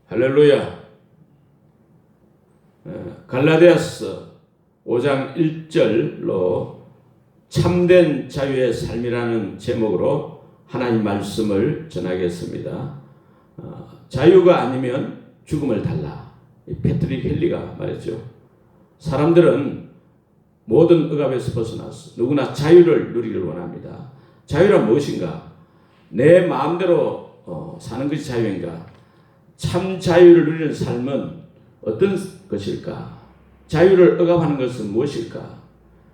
할렐루야. 갈라디아서 5장 1절로 참된 자유의 삶이라는 제목으로 하나님 말씀을 전하겠습니다. 자유가 아니면 죽음을 달라. 패트릭 헨리가 말했죠. 사람들은 모든 억압에서 벗어났어. 누구나 자유를 누리기를 원합니다. 자유란 무엇인가? 내 마음대로 사는 것이 자유인가? 참 자유를 누리는 삶은 어떤 것일까? 자유를 억압하는 것은 무엇일까?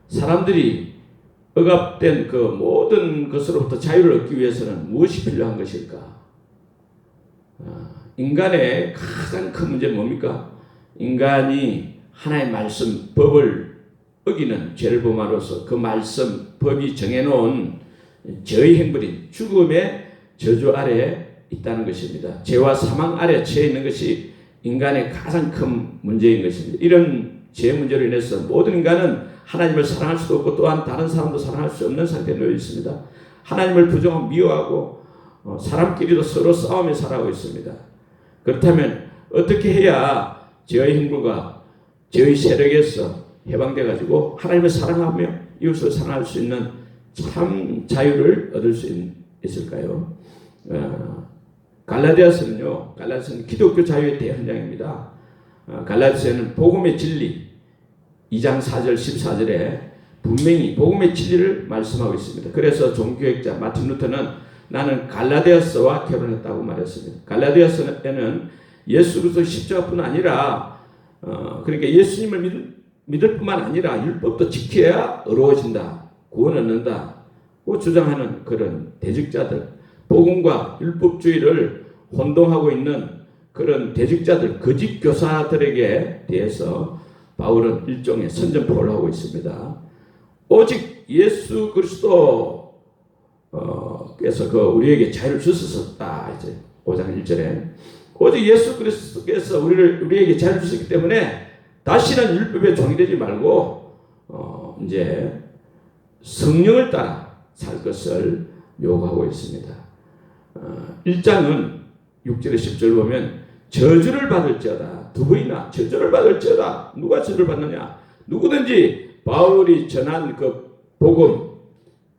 사람들이 억압된 그 모든 것으로부터 자유를 얻기 위해서는 무엇이 필요한 것일까? 인간의 가장 큰 문제는 뭡니까? 인간이 하나의 말씀, 법을 어기는 죄를 범함으로써 그 말씀, 법이 정해놓은 죄의 행벌인 죽음의 저주 아래에 있다는 것입니다. 죄와 사망 아래 처해 있는 것이 인간의 가장 큰 문제인 것입니다. 이런 죄 문제로 인해서 모든 인간은 하나님을 사랑할 수도 없고 또한 다른 사람도 사랑할 수 없는 상태에 놓여 있습니다. 하나님을 부정하고 미워하고 사람끼리도 서로 싸우며 살아가고 있습니다. 그렇다면 어떻게 해야 죄의 행복과 죄의 세력에서 해방돼 가지고 하나님을 사랑하며 이웃을 사랑할 수 있는 참 자유를 얻을 수 있을까요? 갈라디아서는 기독교 자유의 대현장입니다. 갈라디아서는 복음의 진리 2장 4절 14절에 분명히 복음의 진리를 말씀하고 있습니다. 그래서 종교학자 마틴 루터는 나는 갈라디아서와 결혼했다고 말했습니다. 갈라디아서에는 예수 그리스도 십자가뿐 아니라 그러니까 예수님을 믿을 뿐만 아니라 율법도 지켜야 의로워진다, 구원 얻는다고 주장하는 그런 대직자들, 복음과 율법주의를 혼동하고 있는 그런 대직자들, 거짓 교사들에게 대해서 바울은 일종의 선전포를 하고 있습니다. 오직 예수 그리스도께서 우리에게 자유를 주셨다. 이제 5장 1절에 오직 예수 그리스도께서 우리에게 자유를 주셨기 때문에 다시는 율법에 종이 되지 말고 이제 성령을 따라 살 것을 요구하고 있습니다. 1장은 6절에 10절 보면 저주를 받을지어다. 두 번이나 저주를 받을지어다. 누가 저주를 받느냐? 누구든지 바울이 전한 그 복음,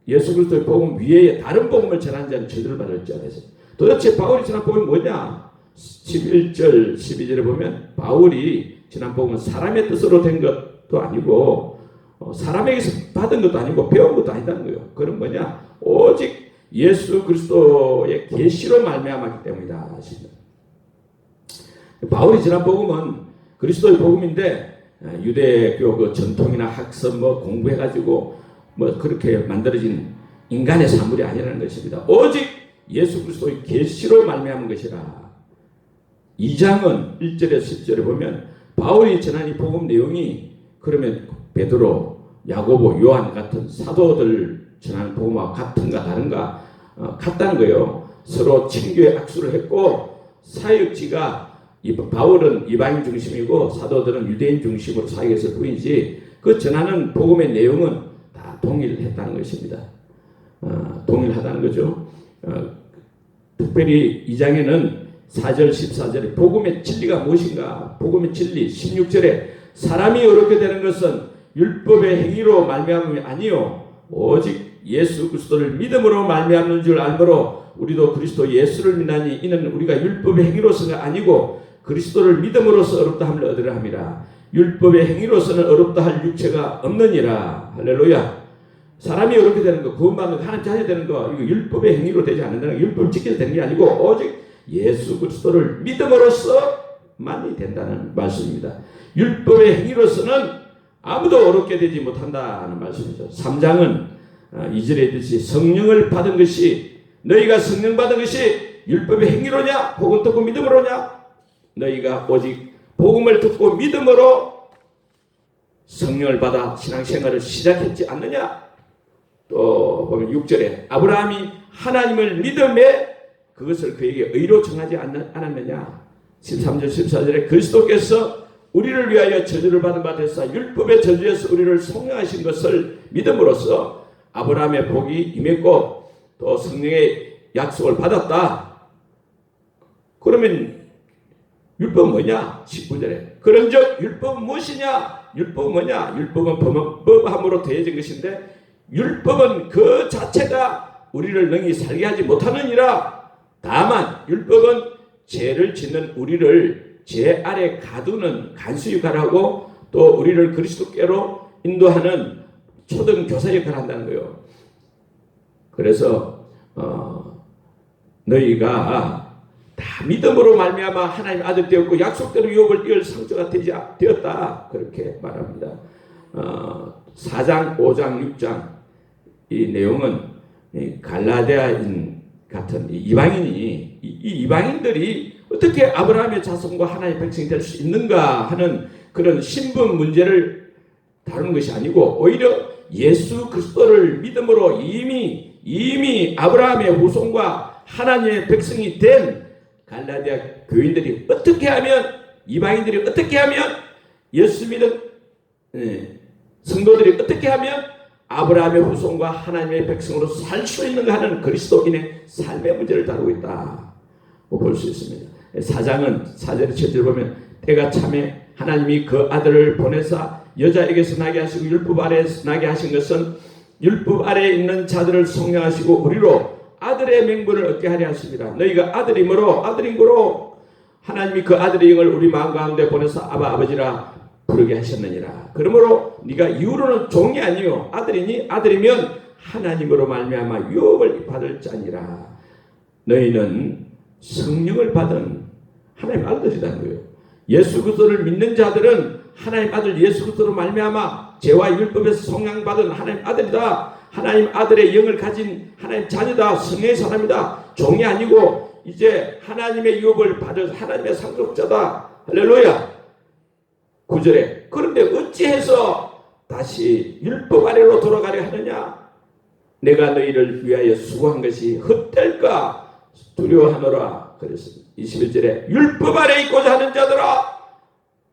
예수 그리스도의 복음 위에 다른 복음을 전한 자는 저주를 받을지어다. 도대체 바울이 전한 복음이 뭐냐? 11절, 12절에 보면 바울이 전한 복음은 사람의 뜻으로 된 것도 아니고 사람에게서 받은 것도 아니고 배운 것도 아니다는 거예요. 그건 뭐냐? 오직 예수 그리스도의 계시로 말미암았기 때문이다. 바울이 전한 복음은 그리스도의 복음인데 유대교 그 전통이나 학습 공부해가지고 그렇게 만들어진 인간의 산물이 아니라는 것입니다. 오직 예수 그리스도의 계시로 말미암은 것이라. 2장은 1절에서 10절에 보면 바울이 전한 이 복음 내용이 그러면 베드로, 야고보, 요한 같은 사도들 전하는 복음과 같은가 다른가? 같다는 거예요. 서로 친교의 악수를 했고 사역지가 바울은 이방인 중심이고 사도들은 유대인 중심으로 사역했을 뿐이지 그 전하는 복음의 내용은 다 동일했다는 것입니다. 동일하다는 거죠. 특별히 2장에는 4절 14절에 복음의 진리가 무엇인가? 복음의 진리 16절에 사람이 어렵게 되는 것은 율법의 행위로 말미암음이 아니요 오직 예수 그리스도를 믿음으로 말미암는 줄 알므로 우리도 그리스도 예수를 믿나니 이는 우리가 율법의 행위로서가 아니고 그리스도를 믿음으로써 어렵다 함을 얻으려 함이라. 율법의 행위로서는 어렵다 할 육체가 없느니라. 할렐루야. 사람이 어렵게 되는 거, 구원받는 거, 하나님 자녀 되는 거, 이거 율법의 행위로 되지 않는다는 거, 율법을 지켜야 되는 게 아니고 오직 예수 그리스도를 믿음으로써만이 된다는 말씀입니다. 율법의 행위로서는 아무도 어렵게 되지 못한다는 말씀이죠. 3장은 2절에 있듯이 성령을 받은 것이 너희가 성령 받은 것이 율법의 행위로냐 혹은 듣고 믿음으로냐? 너희가 오직 복음을 듣고 믿음으로 성령을 받아 신앙생활을 시작했지 않느냐? 또 보면 6절에 아브라함이 하나님을 믿음에 그것을 그에게 의로 정하지 않았느냐? 13절 14절에 그리스도께서 우리를 위하여 저주를 받은 바 되사 율법의 저주에서 우리를 속량하신 것을 믿음으로써 아브라함의 복이 임했고 또 성령의 약속을 받았다. 그러면 율법은 뭐냐? 19절에 그런즉 율법은 무엇이냐? 율법은 뭐냐? 율법은 범함으로 되어진 것인데 율법은 그 자체가 우리를 능히 살게 하지 못하느니라. 다만 율법은 죄를 짓는 우리를 죄 아래 가두는 간수 역할을 하고 또 우리를 그리스도께로 인도하는 초등 교사 역할을 한다는 거예요. 그래서 너희가 다 믿음으로 말미암아 하나님 아들 되었고 약속대로 유업을 이을 상처가 되었다. 그렇게 말합니다. 4장, 5장, 6장 이 내용은 갈라디아인 같은 이방인이 이 이방인들이 어떻게 아브라함의 자손과 하나님의 백성이 될 수 있는가 하는 그런 신분 문제를 다루는 것이 아니고 오히려 예수 그리스도를 믿음으로 이미 아브라함의 후손과 하나님의 백성이 된 갈라디아 교인들이 어떻게 하면 이방인들이 어떻게 하면 예수 믿은 성도들이 어떻게 하면 아브라함의 후손과 하나님의 백성으로 살 수 있는가 하는 그리스도인의 삶의 문제를 다루고 있다 볼 수 있습니다. 4장은 4절에 7절 보면 때가 참에 하나님이 그 아들을 보내사 여자에게서 나게 하시고 율법 아래에서 나게 하신 것은 율법 아래에 있는 자들을 성령하시고 우리로 아들의 명분을 얻게 하려 하십니다. 너희가 아들임으로 하나님이 그 아들의 영을 우리 마음 가운데 보내서 아바 아버지라 부르게 하셨느니라. 그러므로 네가 이후로는 종이 아니요 아들이니 아들이면 하나님으로 말미암아 유업을 받을 자니라. 너희는 성령을 받은 하나님 아들이라는 거예요. 예수 그리스도를 믿는 자들은 하나님 아들 예수 그리스도로 말미암아 죄와 율법에서 성령받은 하나님 아들이다. 하나님 아들의 영을 가진 하나님 자녀다. 성령의 사람이다. 종이 아니고 이제 하나님의 유업을 받을 하나님의 상속자다. 할렐루야. 9절에 그런데 어찌해서 다시 율법 아래로 돌아가려 하느냐? 내가 너희를 위하여 수고한 것이 헛될까 두려워하노라. 그래서 21절에 율법 아래 있고자 하는 자들아,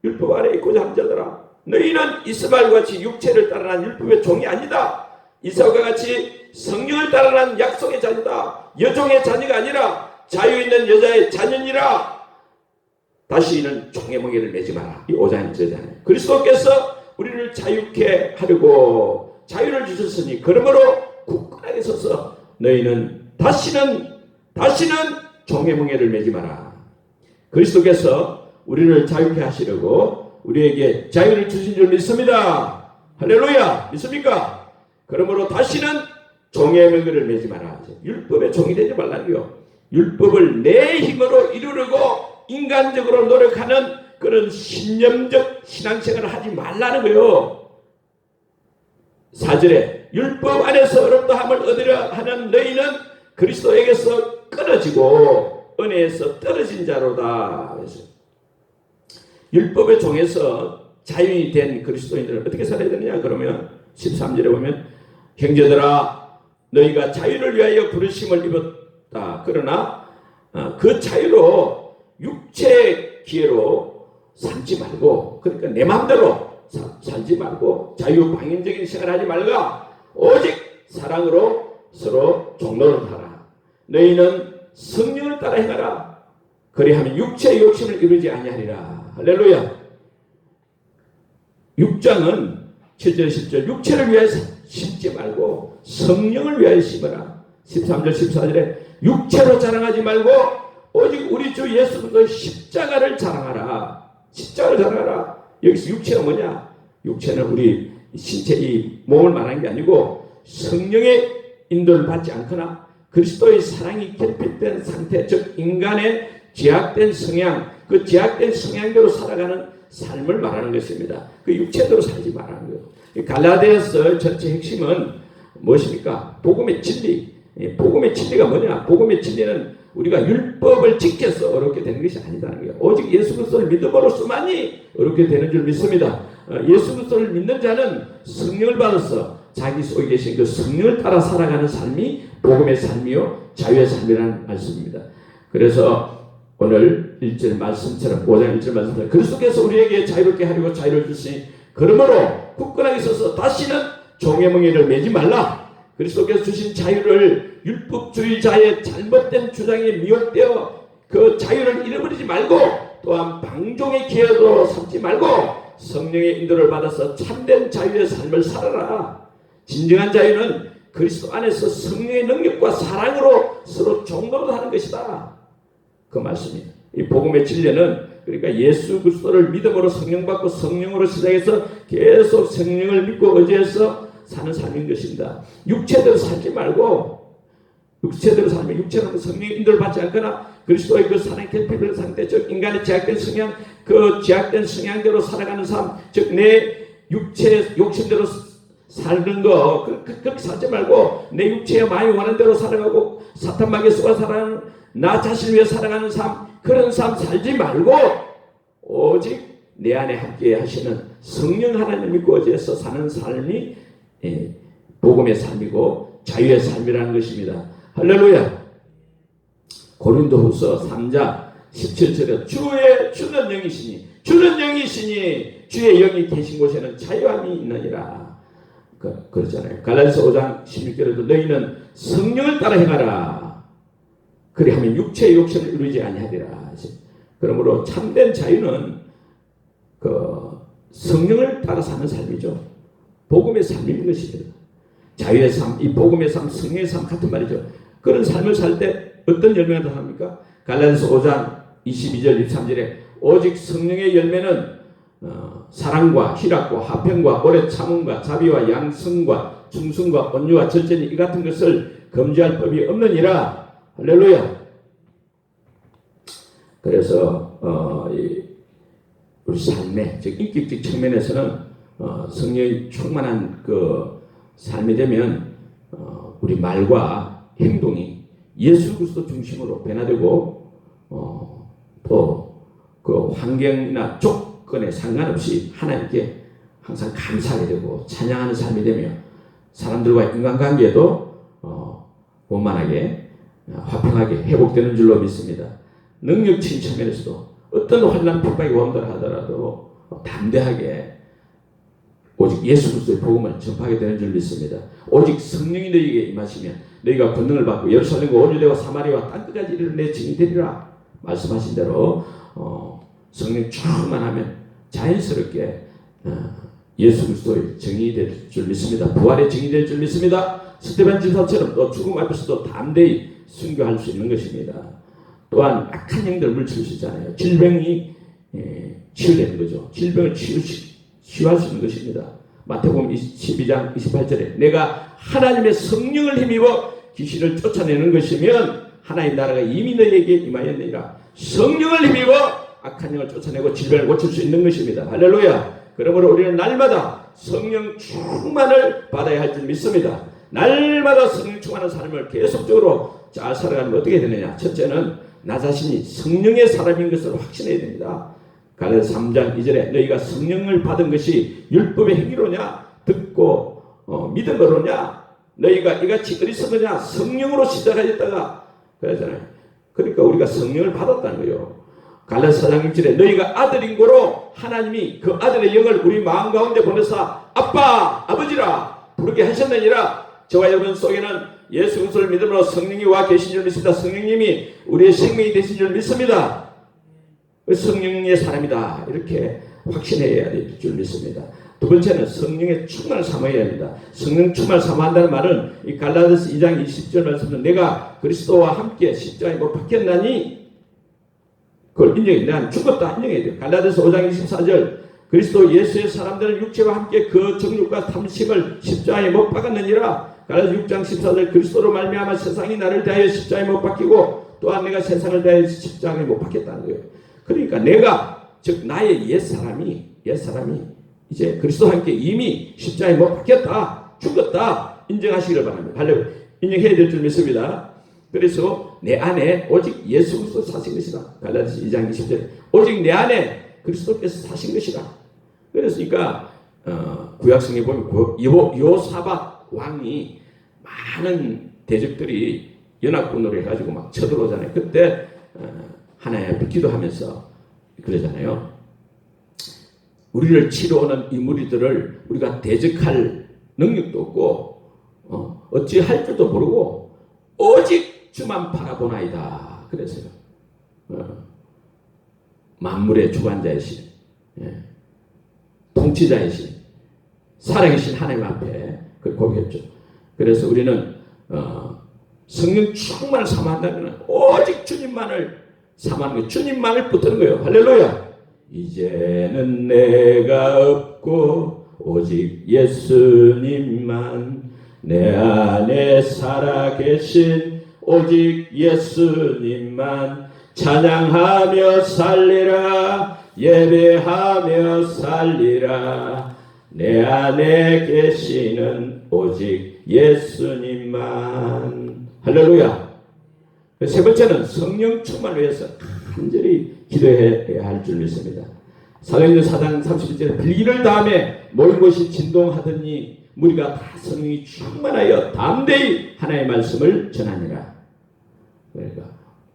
율법 아래 있고자 하는 자들아, 너희는 이스마엘과 같이 육체를 따르는 율법의 종이 아니다. 이삭과 같이 성령을 따르는 약속의 자녀다. 여종의 자녀가 아니라 자유 있는 여자의 자녀니라. 다시는 종의 멍에를 매지 마라. 이 5장 1절이잖아요. 그리스도께서 우리를 자유케 하려고 자유를 주셨으니 그러므로 굳건하게 서서 너희는 다시는 종의 멍에를 매지 마라. 그리스도께서 우리를 자유케 하시려고 우리에게 자유를 주신 줄 믿습니다. 할렐루야. 믿습니까? 그러므로 다시는 종의 멍에를 매지 마라. 율법의 종이 되지 말라고요. 율법을 내 힘으로 이루려고 인간적으로 노력하는 그런 신념적 신앙생활을 하지 말라는 거예요. 4절에 율법 안에서 어렵다함을 얻으려 하는 너희는 그리스도에게서 끊어지고 은혜에서 떨어진 자로다. 그래서 율법의 종에서 자유인이 된 그리스도인들은 어떻게 살아야 되느냐? 그러면 13절에 보면 형제들아 너희가 자유를 위하여 부르심을 입었다. 그러나 그 자유로 육체의 기회로 삼지 말고, 그러니까 내 마음대로 살지 말고 자유방임적인 생활을 하지 말고 오직 사랑으로 서로 종노릇하라. 너희는 성령을 따라 행하라. 그리하면 육체의 욕심을 이루지 아니하리라. 할렐루야. 6장은 7절 10절 육체를 위하여 심지 말고 성령을 위하여 심어라. 13절 14절에 육체로 자랑하지 말고 오직 우리 주 예수 그리스도의 십자가를 자랑하라. 십자가를 자랑하라. 여기서 육체가 뭐냐? 육체는 우리 신체 이 몸을 말하는 게 아니고 성령의 인도를 받지 않거나 그리스도의 사랑이 결핍된 상태, 즉 인간의 죄악된 성향, 그 죄악된 성향대로 살아가는 삶을 말하는 것입니다. 그 육체대로 살지 말라는 거예요. 갈라디아서 전체 핵심은 무엇입니까? 복음의 진리. 복음의 진리가 뭐냐? 복음의 진리는 우리가 율법을 지켜서 어렵게 되는 것이 아니다는 거예요. 오직 예수 그리스도를 믿음으로써만이 어렵게 되는 줄 믿습니다. 예수 그리스도를 믿는 자는 성령을 받아서 자기 속에 계신 그 성령을 따라 살아가는 삶이 복음의 삶이요 자유의 삶이라는 말씀입니다. 그래서 오늘 1절 말씀처럼 5장 1절 말씀처럼 그리스도께서 우리에게 자유롭게 하려고 자유를 주시니 그러므로 굳건하게 서서 다시는 종의 멍에를 매지 말라. 그리스도께서 주신 자유를 율법주의자의 잘못된 주장에 미혹되어 그 자유를 잃어버리지 말고 또한 방종의 기회도 삼지 말고 성령의 인도를 받아서 참된 자유의 삶을 살아라. 진정한 자유는 그리스도 안에서 성령의 능력과 사랑으로 서로 종노릇하는 것이다. 그 말씀입니다. 이 복음의 진리는 그러니까 예수 그리스도를 믿음으로 성령 받고 성령으로 시작해서 계속 성령을 믿고 의지해서 사는 삶인 것입니다. 육체대로 살지 말고, 육체대로 살면 육체로는 성령의 인도를 받지 않거나 그리스도의 그 사랑 결핍을 상태, 즉 인간의 제약된 성향, 그 제약된 성향대로 살아가는 삶, 즉 내 육체 욕심대로 살는 거 그렇게 살지 말고 내 육체의 마음이 원하는 대로 살아가고 사탄 마귀에 쏘아 살아가는 나 자신을 위해 살아가는 삶, 그런 삶 살지 말고 오직 내 안에 함께 하시는 성령 하나님 믿고 의지해서 사는 삶이 복음의 삶이고 자유의 삶이라는 것입니다. 할렐루야. 고린도후서 3장 17절에 주는 영이시니 주의 영이 계신 곳에는 자유함이 있느니라. 그러잖아요. 갈라디아서 5장 16절에도 너희는 성령을 따라 행하라. 그리하면 육체의 욕심을 이루지 아니하리라. 그러므로 참된 자유는 그 성령을 따라 사는 삶이죠. 복음의 삶인 것입니다. 자유의 삶, 이 복음의 삶, 성령의 삶 같은 말이죠. 그런 삶을 살 때 어떤 열매가 나타납니까? 갈라디아서 5장 22절 23절에 오직 성령의 열매는 사랑과 희락과 화평과 오래 참음과 자비와 양성과 충성과 온유와 절제니 이 같은 것을 금지할 법이 없느니라. 할렐루야. 그래서 우리 삶의 즉 인격적 측면에서는 성령이 충만한 그 삶이 되면 우리 말과 행동이 예수 그리스도 중심으로 변화되고 또 그 환경이나 조건에 상관없이 하나님께 항상 감사하게 되고 찬양하는 삶이 되며 사람들과 인간관계도 원만하게 화평하게 회복되는 줄로 믿습니다. 능력치인 측면에서도 어떤 환난 핍박이 온다 하더라도 담대하게 오직 예수 그리스도의 복음을 전파하게 되는 줄 믿습니다. 오직 성령이 너희에게 임하시면 너희가 권능을 받고 예루살렘과 온 유대와 사마리아와 땅끝까지 이르러 내 증인이 되리라. 말씀하신 대로 성령 충만하면 자연스럽게 예수 그리스도의 증인이 될 줄 믿습니다. 부활의 증인이 될 줄 믿습니다. 스데반 집사처럼 또 죽음 앞에서도 담대히 순교할 수 있는 것입니다. 또한 악한 영들을 물리칠 수 있잖아요. 질병이 치유되는 거죠. 질병을 치유할 수 있는 것입니다. 마태복음 12장 28절에 내가 하나님의 성령을 힘입어 귀신을 쫓아내는 것이면 하나님 나라가 이미 너희에게 임하였느니라. 성령을 힘입어 악한 영을 쫓아내고 질병을 고칠 수 있는 것입니다. 할렐루야. 그러므로 우리는 날마다 성령 충만을 받아야 할 줄 믿습니다. 날마다 성령 충만한 삶을 계속적으로 잘 살아가면 어떻게 되느냐. 첫째는 나 자신이 성령의 사람인 것을 확신해야 됩니다. 갈라디아서 3장 2절에 너희가 성령을 받은 것이 율법의 행위로냐 듣고 믿음으로냐 너희가 이같이 어리석으냐 성령으로 시작하였다가 그러잖아요. 그러니까 우리가 성령을 받았다는 거예요. 갈라디아서 4장 6절에 너희가 아들인 거로 하나님이 그 아들의 영을 우리 마음 가운데 보내사 아빠 아버지라 부르게 하셨느니라. 저와 여러분 속에는 예수 그리스도를 믿음으로 성령이 와 계신 줄 믿습니다. 성령님이 우리의 생명이 되신 줄 믿습니다. 성령의 사람이다 이렇게 확신해야 될 줄 믿습니다. 두 번째는 성령의 충만을 삼아야 합니다. 성령 충만을 삼아한다는 말은 이 갈라디아서 2장 20절 말씀은 내가 그리스도와 함께 십자가에 못 박혔나니 그걸 인정해. 난 죽었다 인정해야 돼요. 갈라디아서 5장 24절 그리스도 예수의 사람들은 육체와 함께 그 정욕과 탐심을 십자가에 못 박았느니라. 갈라디아서 6장 14절 그리스도로 말미암아 세상이 나를 대하여 십자가에 못 박히고 또한 내가 세상을 대하여 십자가에 못 박혔다는 거예요. 그러니까 내가 즉 나의 옛사람이 이제 그리스도와 함께 이미 십자가에 못 박혔다 죽었다 인정하시기를 바랍니다. 할렐루야. 인정해야 될 줄 믿습니다. 그래서 내 안에 오직 예수 그리스도 사신 것이다. 갈라디아서 2장 20절에 오직 내 안에 그리스도께서 사신 것이다. 그래서니까 구약성에 보면 요사밧 왕이 많은 대적들이 연합군으로 해가지고 막 쳐들어오잖아요. 그때 하나님 앞에 기도하면서 그러잖아요. 우리를 치러 오는 이 무리들을 우리가 대적할 능력도 없고 어찌할 줄도 모르고 오직 주만 바라보나이다. 그래서요. 만물의 주관자이신, 통치자이신, 살아계신 하나님 앞에 그걸 고백했죠. 그래서 우리는 성령 충만을 사모한다면 오직 주님만을 사모하는 거예요. 주님만을 붙드는 거예요. 할렐루야. 이제는 내가 없고 오직 예수님만, 내 안에 살아계신 오직 예수님만, 찬양하며 살리라, 예배하며 살리라, 내 안에 계시는 오직 예수님만. 할렐루야. 세 번째는 성령 충만을 위해서 간절히 기도해야 할 줄 믿습니다. 사도행전 4장 31절에 불기를 다음에 모인 곳이 진동하더니 무리가 다 성령이 충만하여 담대히 하나님의 말씀을 전하니라. 그러니까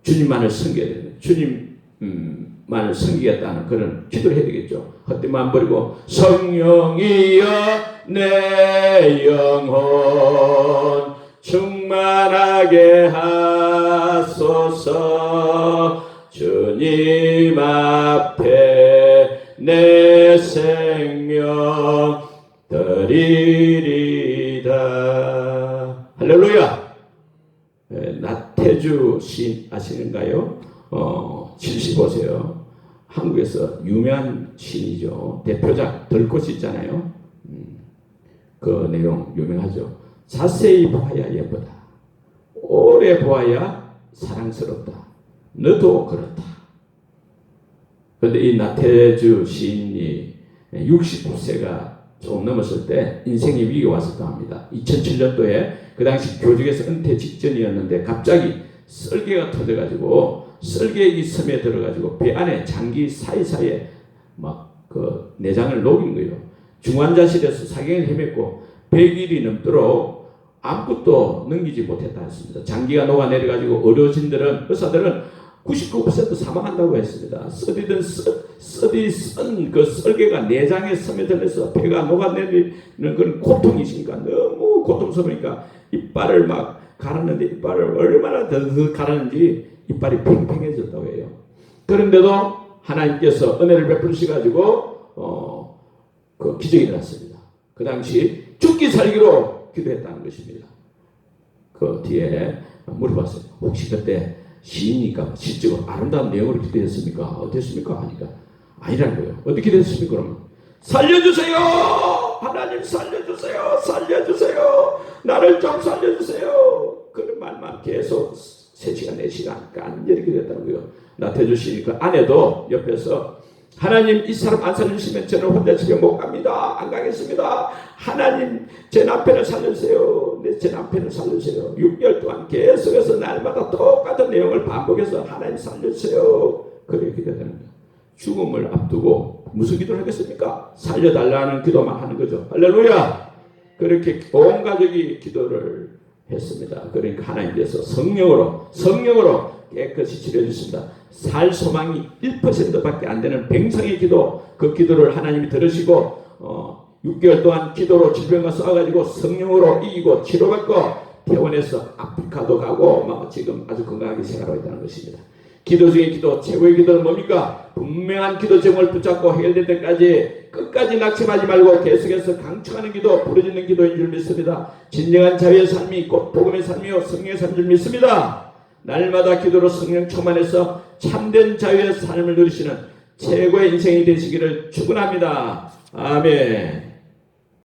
주님만을 섬겨야 되는, 주님만을 섬기겠다는 그런 기도를 해야 되겠죠. 헛되만 버리고 성령이여 내 영혼 충만하게 하소서, 주님 앞에 내 생명 드리리다. 할렐루야. 나태주 시인 아시는가요? 75세요. 한국에서 유명한 시인이죠. 대표작 들꽃이 있잖아요. 그 내용 유명하죠. 자세히 보아야 예쁘다, 오래 보아야 사랑스럽다, 너도 그렇다. 그런데 이 나태주 시인이 69세가 조금 넘었을 때 인생의 위기가 왔었다 합니다. 2007년도에 그 당시 교직에서 은퇴 직전이었는데 갑자기 썰개가 터져가지고 썰개의 섬에 들어가지고 배 안에 장기 사이사이에 막 그 내장을 녹인 거예요. 중환자실에서 사경을 헤맸고 100일이 넘도록 아무것도 넘기지 못했다 했습니다. 장기가 녹아내려가지고 의료진들은, 의사들은 99% 사망한다고 했습니다. 썰이든 썰이 쓴 그 썰개가 내장에 스며들면서 배가 녹아내리는 그런 고통이시니까 너무 고통스러우니까 이빨을 막 갈았는데 이빨을 얼마나 더 갈았는지 이빨이 팽팽해졌다고 해요. 그런데도 하나님께서 은혜를 베푸시가지고 그 기적이 일어났습니다. 그 당시 죽기 살기로 기도했다는 것입니다. 그 뒤에 물어봤어요. 혹시 그때 시이니까 실적으로 아름다운 내용으로 기도했습니까? 어땠습니까? 하니까 아니라는 거예요. 어떻게 됐습니까? 그러면 살려주세요! 하나님 살려주세요! 살려주세요! 나를 좀 살려주세요! 그런 말만 계속 3시간, 4시간 간절히 기도했다는 거예요. 나태주 씨 그 아내도 옆에서 하나님 이 사람 안 살려주시면 저는 혼자 집에 못 갑니다. 안 가겠습니다. 하나님 제 남편을 살려주세요. 제 남편을 살려주세요. 6개월 동안 계속해서 날마다 똑같은 내용을 반복해서 하나님 살려주세요. 그렇게 기도되는 거예요. 죽음을 앞두고 무슨 기도를 하겠습니까? 살려달라는 기도만 하는 거죠. 할렐루야. 그렇게 온 가족이 기도를 했습니다. 그러니까 하나님께서 성령으로 깨끗이 치료해주십니다. 살 소망이 1%밖에 안 되는 뱅성의 기도, 그 기도를 하나님이 들으시고 6개월 동안 기도로 질병과 싸워가지고 성령으로 이기고 치료받고 퇴원해서 아프리카도 가고 막 지금 아주 건강하게 생활하고 있다는 것입니다. 기도 중에 기도, 최고의 기도는 뭡니까? 분명한 기도 제목을 붙잡고 해결될 때까지 끝까지 낙심하지 말고 계속해서 강축하는 기도, 부르짖는 기도인 줄 믿습니다. 진정한 자유의 삶이 곧 복음의 삶이요 성령의 삶인 줄 믿습니다. 날마다 기도로 성령 충만해서 참된 자유의 삶을 누리시는 최고의 인생이 되시기를 축원합니다. 아멘.